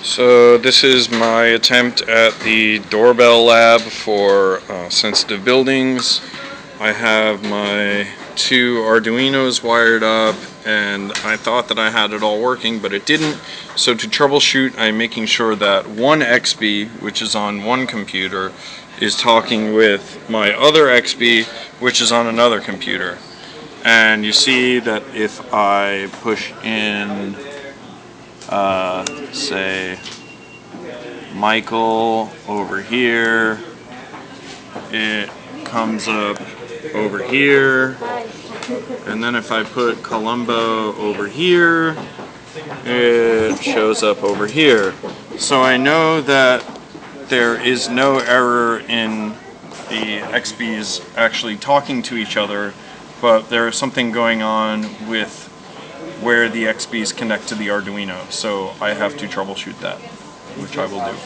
So this is my attempt at the doorbell lab for sensitive buildings. I have my two Arduinos wired up, and I thought that I had it all working, but it didn't. So to troubleshoot, I'm making sure that one XBee, which is on one computer, is talking with my other XBee, which is on another computer. And you see that if I push in say Michael over here, it comes up over here, and then if I put Columbo over here, it shows up over here. So I know that there is no error in the XBees actually talking to each other, but there is something going on with where the XBees connect to the Arduino, so I have to troubleshoot that, which I will do.